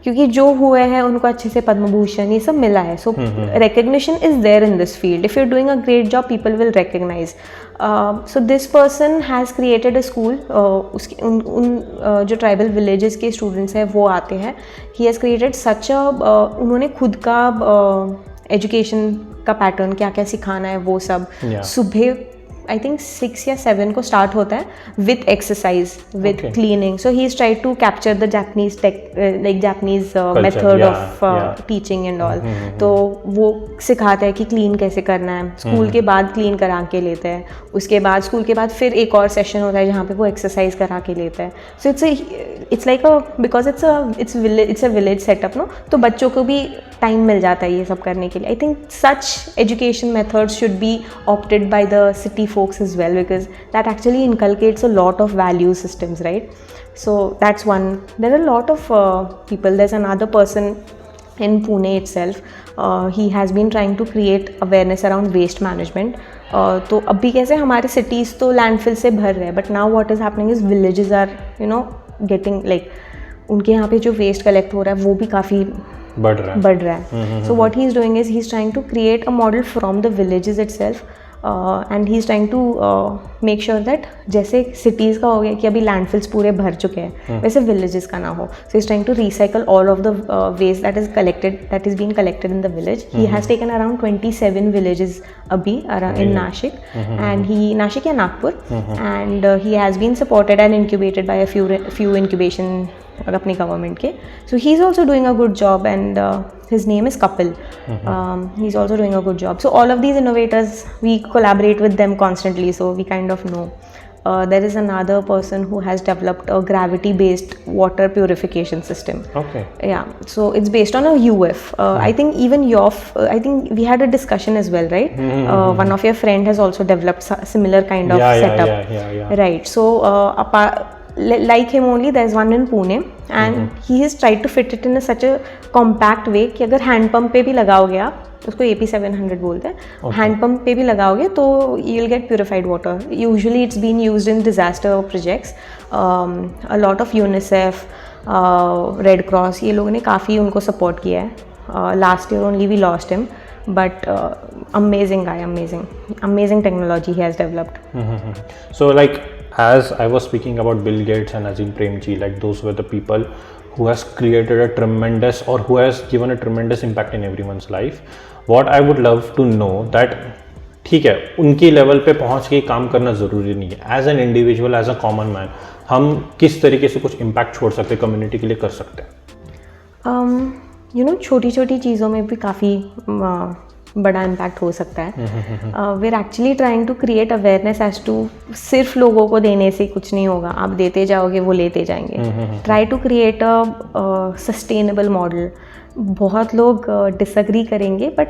[SPEAKER 1] क्योंकि जो हुए हैं उनको अच्छे से पद्म भूषण ये सब मिला है. सो recognition is there in this field. If you're doing a great job, people will recognize. So this person has created a school. उसके उन जो ट्राइबल विलेजेस के स्टूडेंट्स हैं वो आते हैं. He has created such a उन्होंने खुद का एजुकेशन का पैटर्न क्या क्या सिखाना है वो सब. सुबह आई थिंक 6 या 7 को स्टार्ट होता है with exercise with cleaning. So he is try to capture the Japanese like Japanese method of teaching and all. तो वो सिखाता है कि क्लीन कैसे करना है. स्कूल के बाद क्लीन करा के लेते हैं. उसके बाद स्कूल के बाद फिर एक और सेशन होता है जहाँ पे वो एक्सरसाइज करा के लेते हैं. So it's like a because it's a village setup no. तो बच्चों को भी टाइम मिल जाता है ये सब करने के लिए. I think such education methods should be opted by the city folks as well, because that actually inculcates a lot of value systems, right? So that's one. There are a lot of people. There's another person in Pune itself. He has been trying to create awareness around waste management. तो अभी कैसे हमारे cities तो landfill से भर रहे हैं, but now what is happening is villages are getting like उनके यहाँ पे जो waste collect हो रहा है वो भी काफ़ी बढ़ रहा है. So what he is doing is he's trying to create a model from the villages itself. And he is trying to make sure that जैसे सिटीज़ का हो गया कि अभी लैंडफिल्स पूरे भर चुके हैं वैसे विलेजेस का ना हो. So is trying to recycle all of the waste that is been collected in the village. He has taken around 27 villages अभी in Nashik and he Nashik या Nagpur and he has been supported and incubated by a few incubation अपनी government के. So he is also doing a good job and his name is Kapil. He's also doing a good job. So all of these innovators, we collaborate with them constantly, so we kind of know. There is another person who has developed a gravity-based water purification system. Okay. Yeah. So it's based on a UF. I think even I think we had a discussion as well, right? One of your friend has also developed similar kind of setup. Yeah. Right. So like him only, there's one in Pune and he has tried to fit it in such a compact way कि अगर hand pump पे भी लगाओगे आप, उसको AP700 बोलते हैं, hand pump पे भी लगाओगे तो you will get purified water. Usually it's been used in disaster projects. A lot of UNICEF, Red Cross, ये लोगों ने काफ़ी उनको सपोर्ट किया है. Last year only we lost him, but amazing guy, amazing technology he has developed.
[SPEAKER 2] So like as I was speaking about Bill Gates and Azim Premji, like those were the people who has created a tremendous or who has given a tremendous impact in everyone's life. What I would love to know that ठीक है उनकी level पे पहुंच के काम करना ज़रूरी नहीं है. As an individual, as a common man, हम किस तरीके से कुछ इम्पैक्ट छोड़ सकते हैं, कम्युनिटी के लिए कर सकते हैं?
[SPEAKER 1] छोटी छोटी चीज़ों में भी काफ़ी बड़ा इम्पैक्ट हो सकता है. We are actually trying to create awareness as to सिर्फ लोगों को देने से कुछ नहीं होगा. आप देते जाओगे वो लेते जाएंगे. Try to create a sustainable model. बहुत लोग डिसएग्री करेंगे बट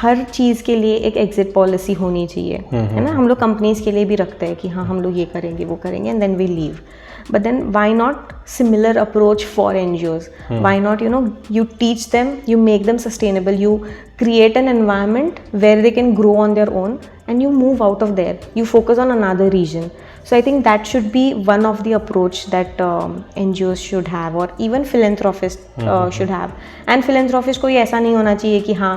[SPEAKER 1] हर चीज़ के लिए एक एग्जिट पॉलिसी होनी चाहिए, है ना. हम लोग कंपनीज़ के लिए भी रखते हैं कि हाँ हम लोग ये करेंगे वो करेंगे and then we leave. But then why not similar approach for NGOs? Why not, you teach them, you make them sustainable, you create an environment where they can grow on their own and you move out of there. You focus on another region. So I think that should be one of the approach that NGOs should have or even philanthropists should have. And philanthropist कोई ऐसा नहीं होना चाहिए कि हाँ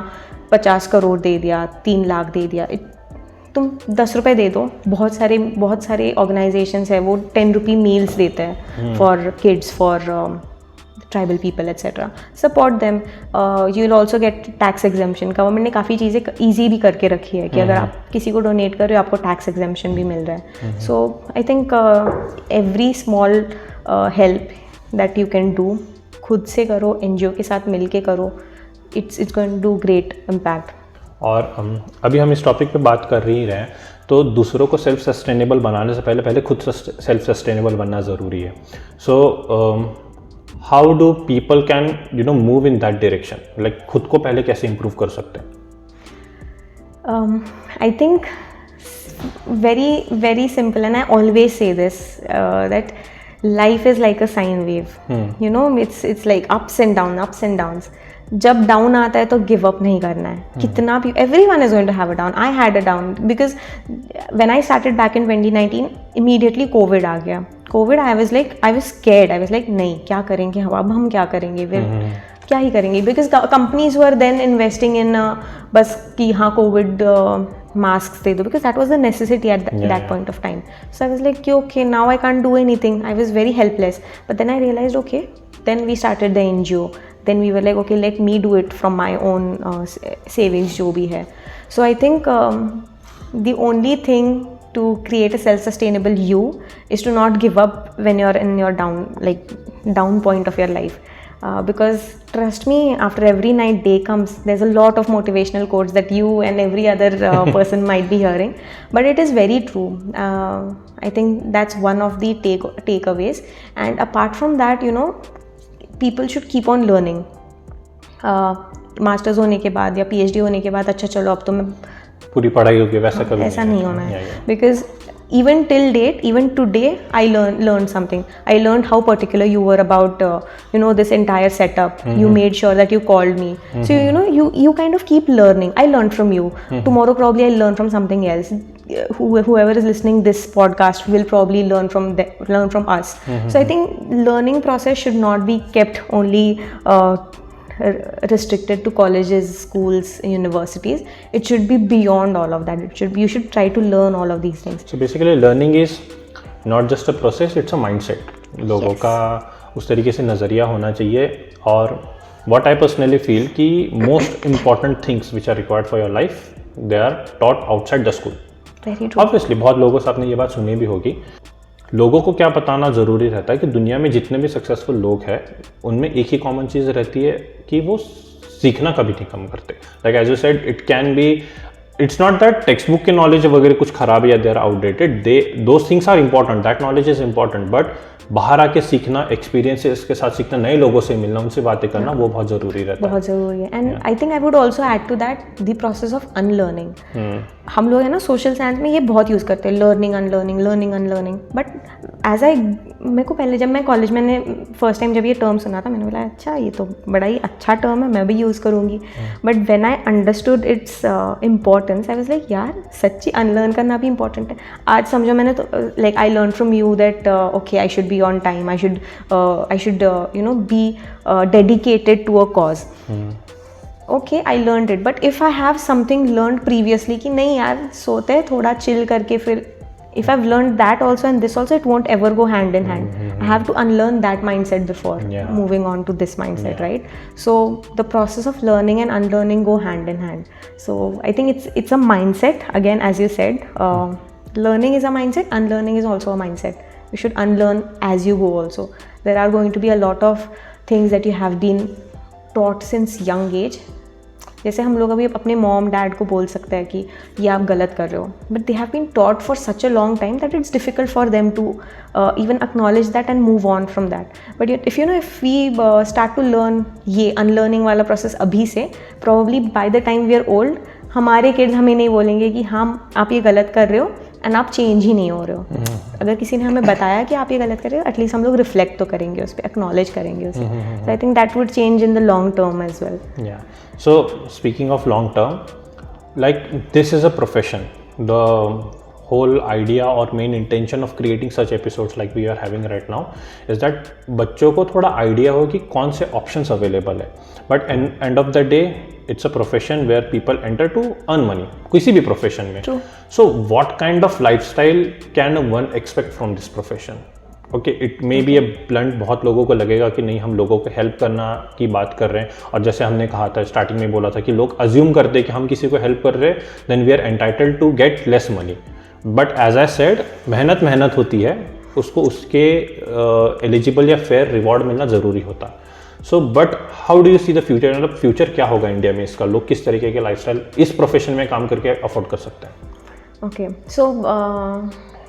[SPEAKER 1] 50 करोड़ दे दिया, 3 लाख दे दिया. तुम 10 रुपये दे दो. बहुत सारे ऑर्गेनाइजेशंस है वो 10 रुपये मील्स देते हैं for kids, for tribal people etcetera. Support them. You will also get tax exemption. Government ने काफ़ी चीज़ें ईजी भी करके रखी है कि अगर आप किसी को डोनेट कर रहे हो आपको टैक्स एग्जेम्पशन भी मिल रहा है. So I think every small help that you can do, खुद से करो, NGO के साथ मिल के करो, it's going to do great impact.
[SPEAKER 2] और अभी हम इस टॉपिक पे बात कर ही रहे हैं तो दूसरों को सेल्फ सस्टेनेबल बनाने से पहले खुद सेल्फ सस्टेनेबल बनना ज़रूरी है. So how do people can move in that direction, like खुद को पहले कैसे इम्प्रूव कर सकते हैं?
[SPEAKER 1] I think very simple and I always say this that life is like a sine wave. It's like ups and downs. जब down आता है तो गिव अप नहीं करना है, कितना भी, everyone is going to have a down, I had a down because when I started back in 2019 immediately COVID आ गया. COVID I was scared, I was like नहीं क्या करेंगे हम क्या करेंगे फिर, क्या ही करेंगे, because companies were then investing in बस कि हाँ कोविड masks दे दो, because that was a necessity at that point of time. So I was like okay, now I can't do anything. I was very helpless, but then I realized okay, then we started the NGO. Then we were like okay, let me do it from my own savings जो भी है. So I think the only thing to create a self-sustainable you is to not give up when you're in your down point of your life. Because trust me, after every night day comes, there's a lot of motivational quotes that you and every other person might be hearing, but it is very true. I think that's one of the takeaways. And apart from that, you know, people should keep on learning. Masters होने के बाद या PhD होने के बाद अच्छा चलो अब तो मैं
[SPEAKER 2] पूरी पढ़ाई होगी, वैसा कभी
[SPEAKER 1] ऐसा नहीं होना है. Because even till date, even today, I learned something. I learned how particular you were about, this entire setup. You made sure that you called me. So, you kind of keep learning. I learned from you. Tomorrow, probably I'll learn from something else. Whoever is listening this podcast will probably learn from us. So, I think learning process should not be kept only restricted to colleges, schools, universities. It should be beyond all of that. You should try to learn all of these things.
[SPEAKER 2] So basically learning is not just a process, it's a mindset. लोगों का उस तरीके से नज़रिया होना चाहिए. और what I personally feel कि most important things which are required for your life, they are taught outside the school.
[SPEAKER 1] Very true.
[SPEAKER 2] Obviously बहुत लोगों से आपने ये बात सुनी भी होगी. लोगों को क्या बताना ज़रूरी रहता है कि दुनिया में जितने भी सक्सेसफुल लोग हैं उनमें एक ही कॉमन चीज़ रहती है कि वो सीखना कभी नहीं कम करते. Like as you said, it can be, it's not that textbook के नॉलेज वगैरह कुछ खराब या they are outdated, those things are important, that knowledge is important, but बाहर आके सीखना, एक्सपीरियंसेस के साथ सीखना, नए लोगों से मिलना, उनसे बातें करना, वो बहुत ज़रूरी रहता है.
[SPEAKER 1] बहुत ज़रूरी है. And I think I would also add to that the process of unlearning. हम लोग है ना सोशल साइंस में ये बहुत यूज़ करते हैं, लर्निंग अनलर्निंग. बट मेरे को पहले जब मैं कॉलेज मैंने फर्स्ट टाइम जब ये टर्म सुना था, मैंने बोला अच्छा ये तो बड़ा ही अच्छा टर्म है, मैं भी यूज़ करूँगी. But when I understood its importance, I was like यार सच्ची अनलर्न करना भी इंपॉर्टेंट है. आज समझो मैंने तो like I learn from you that okay I should be on time, I should be dedicated to a cause. Okay, I learned it, but if I have something learned previously कि नहीं यार सोते हैं थोड़ा chill करके, फिर if I've learned that also and this also, it won't ever go hand in hand. I have to unlearn that mindset before moving on to this mindset, right? So the process of learning and unlearning go hand in hand. So I think it's a mindset again, as you said. Learning is a mindset, unlearning is also a mindset. You should unlearn as you go also. There are going to be a lot of things that you have been taught since young age. जैसे हम लोग अभी अपने mom dad को बोल सकते हैं कि ये आप गलत कर रहे हो, but they have been taught for such a long time that it's difficult for them to even acknowledge that and move on from that. But if we start to learn ये अनलर्निंग वाला process अभी से, probably by the time we are old, हमारे kids हमें नहीं बोलेंगे कि हम आप ये गलत कर रहे हो एंड आप चेंज ही नहीं हो रहे हो. अगर किसी ने हमें बताया कि आप ये गलत कर रहे हो, एटलीस्ट हम लोग रिफ्लेक्ट तो करेंगे उस पर, एक्नॉलेज करेंगे उसे. So I think that would change in the long term as well.
[SPEAKER 2] Yeah so speaking of long term, like this is a profession. The whole idea or main intention of creating such episodes like we are having right now is that बच्चों को थोड़ा idea हो कि कौन से options available है. But end of the day it's a profession where people enter to earn money, किसी भी प्रोफेशन में. So what kind of lifestyle can one expect from this profession? Okay, it may be a blunt, बहुत लोगों को लगेगा कि नहीं हम लोगों को हेल्प करना की बात कर रहे हैं, और जैसे हमने कहा था स्टार्टिंग में बोला था कि लोग अज्यूम करते हैं कि हम किसी को हेल्प कर रहे हैं then we are entitled to get less money. But as I said, मेहनत होती है, उसको उसके एलिजिबल या फेयर रिवॉर्ड मिलना ज़रूरी होता. So but how do you see the future? मतलब फ्यूचर क्या होगा इंडिया में इसका? लोग किस तरीके के लाइफस्टाइल इस प्रोफेशन में काम करके अफोर्ड कर सकते हैं?
[SPEAKER 1] ओके, सो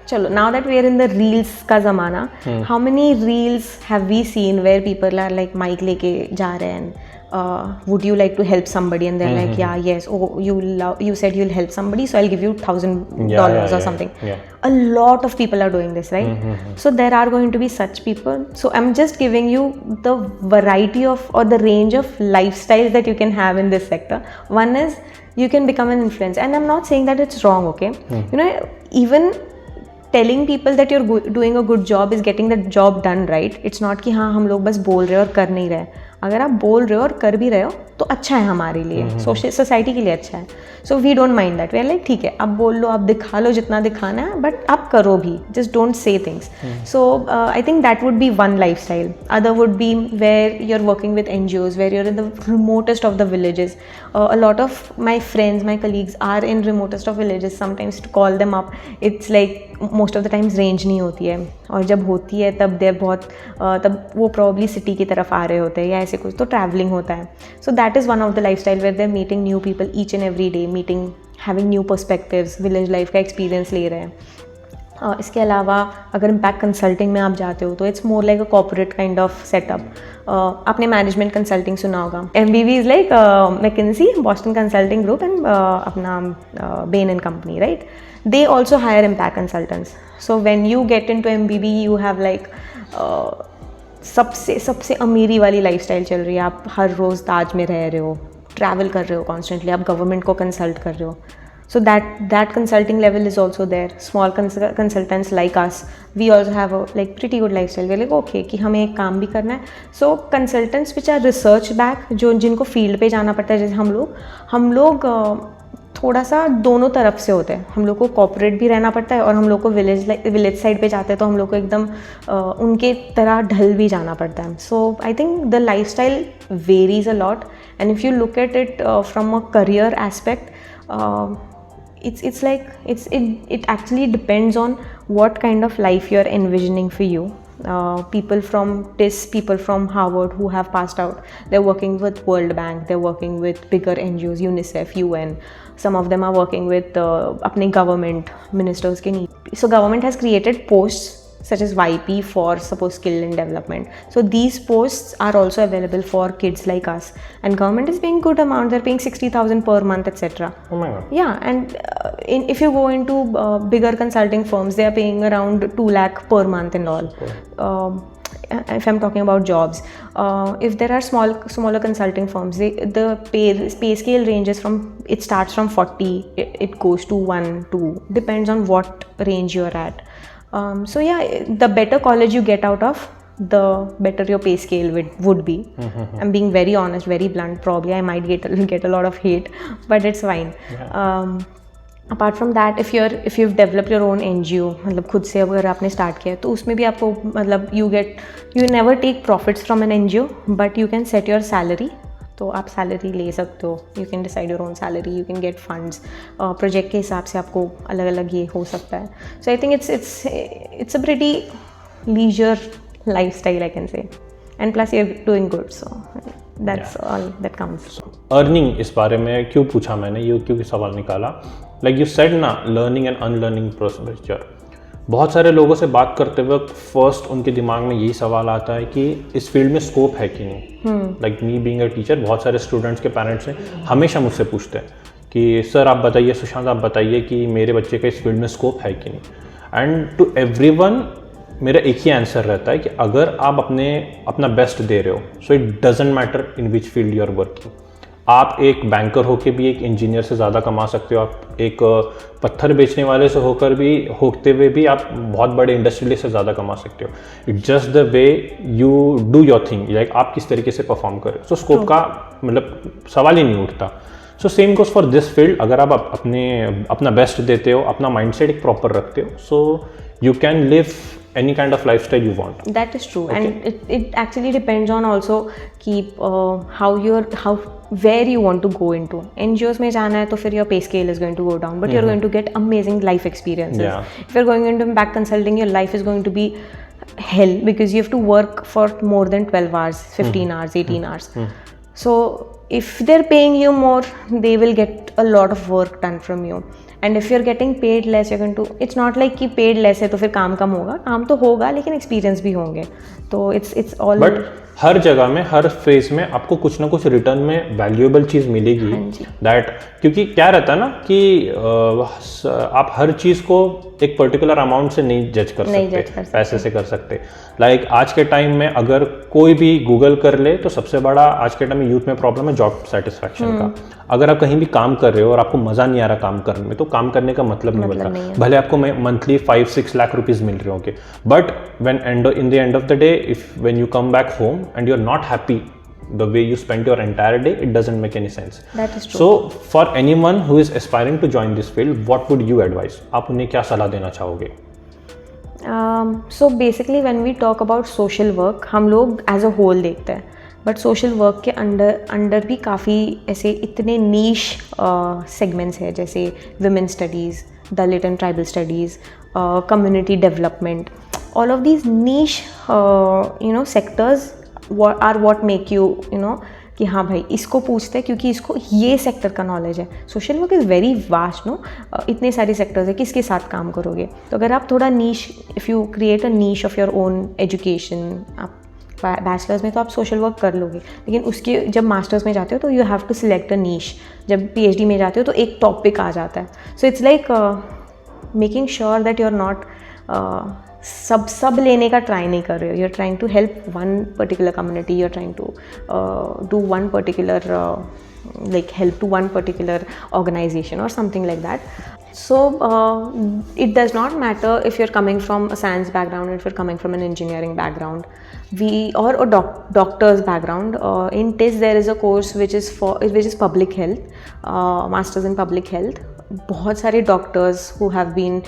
[SPEAKER 1] चलो, now that we are in the reels का ज़माना, how many reels have we seen where people are like mic लेके जा रहे हैं, would you like to help somebody, and they're like, yeah, yes, oh, you said you'll help somebody, so I'll give you $1,000 or something. A lot of people are doing this, right? So there are going to be such people. So I'm just giving you the variety of, or the range of lifestyles that you can have in this sector. One is you can become an influencer, and I'm not saying that it's wrong, okay? You know, even telling people that you're doing a good job is getting the job done, right? It's not कि हाँ हम लोग बस बोल रहे हैं और कर नहीं रहे. अगर आप बोल रहे हो और कर भी रहे हो तो अच्छा है हमारे लिए, सोसाइटी के लिए अच्छा है. So we don't mind that. We are like ठीक है, आप बोल लो, आप दिखा लो जितना दिखाना है, बट आप करो भी, just don't say things. So I think that would be one lifestyle. Other would be where you are working with NGOs, where you are in the remotest of the villages. A lot of my friends, my colleagues are in remotest of villages. Sometimes to call them up, it's like most of the times range नहीं होती है, और जब होती है तब देर बहुत तब वो प्रॉब्ली सिटी की तरफ आ रहे होते हैं या ऐसे कुछ, तो ट्रैवलिंग होता है. So that is one of the life style where there meeting new people each and every day, meeting, having new perspectives, village life का एक्सपीरियंस ले रहे हैं. इसके अलावा अगर इम्पैक्ट कंसल्टिंग में आप जाते हो तो it's more like a corporate kind of setup. आपने मैनेजमेंट कंसल्टिंग सुना होगा. MBB is like McKinsey, Boston Consulting Group, and अपना Bain and Company, right? They also hire impact consultants. So when you get into MBB, you have like सबसे अमीरी वाली lifestyle चल रही है. आप हर रोज़ ताज में रह रहे हो, ट्रैवल कर रहे हो कॉन्स्टेंटली, आप गवर्नमेंट को कंसल्ट कर रहे हो. So that consulting level is also there. Small consultants like us, we also have a like pretty good lifestyle. We're like okay कि हमें एक काम भी करना है. So consultants which are research back, जो जिनको फील्ड पे जाना पड़ता है, जैसे हम लोग थोड़ा सा दोनों तरफ से होते हैं. हम लोग को कॉर्पोरेट भी रहना पड़ता है, और हम लोग को विलेज साइड पे जाते हैं तो हम लोग को एकदम उनके तरह ढल भी जाना पड़ता है. So I think the life style varies a lot, and if you look at it from a career aspect, it's like it actually depends on what kind of life you're envisioning for you. People from TIS, people from Harvard who have passed out, they're working with World Bank, they're working with bigger NGOs, UNICEF, UN. Some of them are working with अपने government ministers के need. So government has created posts such as YP for suppose skill and development. So these posts are also available for kids like us, and government is paying good amount. They're paying 60,000 per month, etc.
[SPEAKER 2] Oh my God.
[SPEAKER 1] Yeah, and if you go into bigger consulting firms, they are paying around 2 lakh per month and all. If I'm talking about jobs, if there are smaller consulting firms, the pay scale ranges from, it starts from 40, it goes to 1, 2, depends on what range you're at. So yeah, the better college you get out of, the better your pay scale would be. I'm being very honest, very blunt. Probably I might get a lot of hate, but it's fine. Yeah. Apart from that, if you've developed your own NGO, मतलब खुद से अगर आपने start किया तो उसमें भी आपको मतलब you never take profits from an NGO, but you can set your salary. तो आप सैलरी ले सकते हो, you can decide your own salary, you can get funds, project के हिसाब से आपको अलग अलग ये हो सकता है. So I think it's a pretty leisure life style I can say, and plus you are doing good, so that's all that comes.
[SPEAKER 2] Earning, इस बारे में क्यों पूछा मैंने, ये क्योंकि सवाल निकाला. लाइक यू सेड ना, लर्निंग एंड अनलर्निंग प्रोसीजर. बहुत सारे लोगों से बात करते वक्त फर्स्ट उनके दिमाग में यही सवाल आता है कि इस फील्ड में स्कोप है कि नहीं. Like me being a teacher, बहुत सारे स्टूडेंट्स के पेरेंट्स हैं, हमेशा मुझसे पूछते हैं कि सर आप बताइए, सुशांत आप बताइए कि मेरे बच्चे का इस फील्ड में स्कोप है कि नहीं. एंड टू एवरीवन मेरा एक ही आंसर रहता है कि अगर आप अपना बेस्ट दे रहे हो, so it doesn't matter in which field you are working. आप एक बैंकर होकर भी एक इंजीनियर से ज़्यादा कमा सकते हो. आप एक पत्थर बेचने वाले से होते हुए भी आप बहुत बड़े इंडस्ट्रियलिस्ट से ज़्यादा कमा सकते हो. It's just the way you do your thing, like आप किस तरीके से परफॉर्म करें. सो स्कोप का मतलब सवाल ही नहीं उठता. So same goes for this field. अगर आप अपना बेस्ट देते हो, अपना माइंडसेट एक प्रॉपर रखते हो, सो you can live any kind of lifestyle you want.
[SPEAKER 1] That is true. Okay. And it actually depends on also where you want to go into. NGOs में जाना है तो फिर your pay scale is going to go down, but you're going to get amazing life experiences. Yeah. If you're going into impact consulting, your life is going to be hell because you have to work for more than 12 hours, 15 hours, 18 hours. So if they're paying you more, they will get a lot of work done from you. And if you're getting paid less, you're going to, it's not like कि paid less है तो फिर काम कम होगा. काम तो होगा लेकिन experience भी होंगे. तो it's all.
[SPEAKER 2] But हर जगह में, हर फेज में आपको कुछ ना कुछ रिटर्न में वैल्यूएबल चीज़ मिलेगी। दैट क्योंकि क्या रहता है ना कि आप हर चीज़ को एक पर्टिकुलर अमाउंट से नहीं जज कर सकते, पैसे से कर सकते। लाइक आज के टाइम में अगर कोई भी गूगल कर ले तो सबसे बड़ा आज के टाइम में यूथ में प्रॉब्लम है जॉब सेटिस्फैक्शन का। अगर आप कहीं भी काम कर रहे हो और आपको मज़ा नहीं आ रहा काम करने में, तो काम करने का मतलब नहीं बनता। भले आपको मंथली 5-6 लाख रुपीज़ मिल रहे होंगे, but in the end of the day, when you come back home and you're not happy the way you spent your entire day, it doesn't make any sense.
[SPEAKER 1] That is true.
[SPEAKER 2] So for anyone who is aspiring to join this field, what would you advise? आप उन्हें क्या सलाह देना चाहोगे?
[SPEAKER 1] So basically when we talk about social work, हम लोग as a whole देखते हैं, बट सोशल वर्क के अंडर भी काफ़ी ऐसे इतने नीश सेगमेंट्स हैं, जैसे women studies, Dalit and tribal studies, community development. All of these niche sectors are what make you कि हाँ भाई इसको पूछते हैं क्योंकि इसको ये सेक्टर का नॉलेज है. Social work is very vast इतने सारे सेक्टर्स है, किसके साथ काम करोगे. तो अगर आप थोड़ा niche, if you create a niche of your own education, आप बैचलर्स में तो आप सोशल वर्क कर लोगे, लेकिन उसके जब मास्टर्स में जाते हो तो you have to select a niche. जब PhD में जाते हो तो एक टॉपिक आ जाता है. So it's like making sure that you are not सब लेने का ट्राई नहीं कर रहे हो. You are trying to help one particular community, you are trying to do one particular like help to one particular organization or something like that. So it does not matter if you're coming from a science background, if you're coming from an engineering background, or a doctor's background. In TIS there is a course which is public health, masters in public health. बहुत सारे doctors who have been,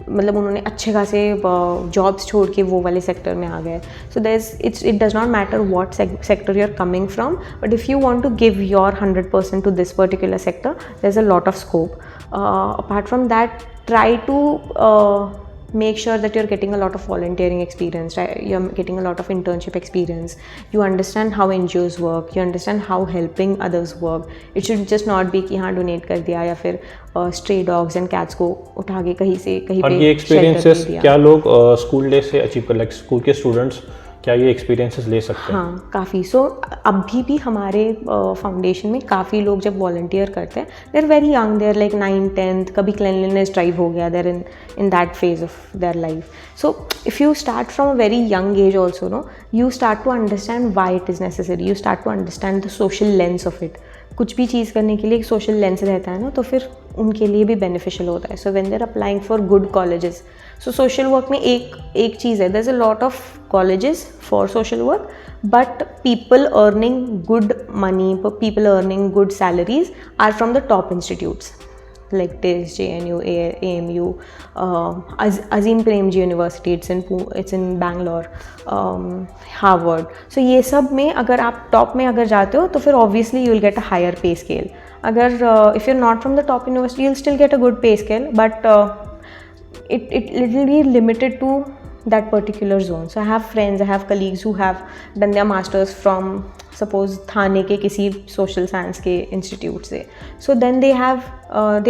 [SPEAKER 1] मतलब उन्होंने अच्छे खासे jobs छोड़ के वो वाले सेक्टर में आ गए. So it does not matter what sector you are coming from, but if you want to give your 100% to this particular sector, there is a lot of scope. Apart from that, try to make sure that you're getting a lot of volunteering experience, right? You're getting a lot of internship experience. You understand how NGOs work, you understand how helping others work. It should just not be कि हाँ donate कर दिया या फिर stray dogs and cats को उठा के कहीं से कहीं पे.
[SPEAKER 2] और ये experiences क्या लोग स्कूल डे से अचीव कर, लाइक स्कूल के स्टूडेंट्स क्या ये एक्सपीरियंसेस ले सकते हैं?
[SPEAKER 1] हाँ, काफ़ी. सो अभी भी हमारे फाउंडेशन में काफ़ी लोग जब वॉलंटियर करते हैं, they are very young, they are like 9-10th, कभी क्लिनलीनेस ड्राइव हो गया, they are in that phase of their life. So if you start from a very young age also, you start to understand why it is necessary, you start to understand the social lens of it. कुछ भी चीज़ करने के लिए एक social lens रहता है तो फिर उनके लिए भी बेनिफिशियल होता है. So when they are applying for good colleges, so social work में एक चीज़ है, there is a lot of colleges for social work, but people earning good money, people earning good salaries are from the top institutes like TIS, JNU, AMU, Azim Premji University, it's in Bangalore, Harvard. So ये सब में अगर आप top में अगर जाते हो तो फिर obviously you will get a higher pay scale. अगर if you're not from the top university, you'll still get a good pay scale, but it will be limited to that particular zone. So I have friends, I have colleagues who have done their masters from suppose थाने के किसी social science के institute से. So then they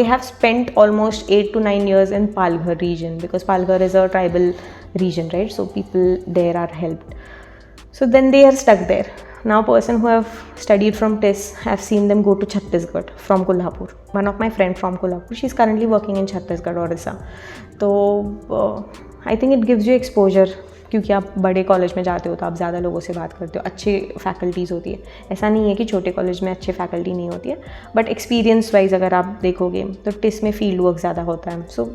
[SPEAKER 1] have spent almost 8 to 9 years in Palghar region, because Palghar is a tribal region, right? So people there are helped. So then they are stuck there. Now person who have studied from TIS, I have seen them go to Chhattisgarh from Kolhapur. One of my friend from Kolhapur, she is currently working in Chhattisgarh, Odisha. So I think it gives you exposure, क्योंकि आप बड़े college में जाते हो तो आप ज़्यादा लोगों से बात करते हो, अच्छे फैकल्टीज़ होती है. ऐसा नहीं है कि छोटे कॉलेज में अच्छे फैकल्टी नहीं होती है, बट एक्सपीरियंस वाइज अगर आप देखोगे तो टिस में फील्ड वर्क ज़्यादा होता है. सो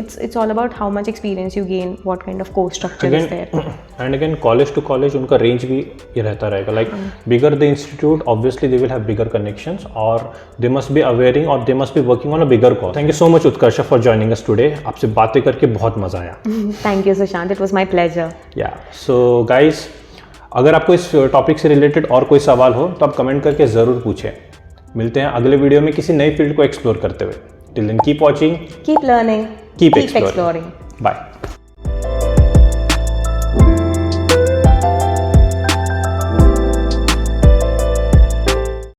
[SPEAKER 1] it's all about how much experience you gain, what kind of course structure is there.
[SPEAKER 2] And again, college to college उनका range भी ये रहता रहेगा. Like bigger the institute, obviously they will have bigger connections, or they must be aware or they must be working on a bigger cause. Thank you so much Utkarsha for joining us today. आपसे बातें करके बहुत मज़ा आया.
[SPEAKER 1] Thank you Sushant, it was my pleasure.
[SPEAKER 2] Yeah, so guys, अगर आपको इस topic से रिलेटेड और कोई सवाल हो तो आप कमेंट करके ज़रूर पूछें. मिलते हैं अगले वीडियो में किसी नई फील्ड को एक्सप्लोर करते हुए. Till then, keep watching,
[SPEAKER 1] keep learning,
[SPEAKER 2] keep exploring. Bye.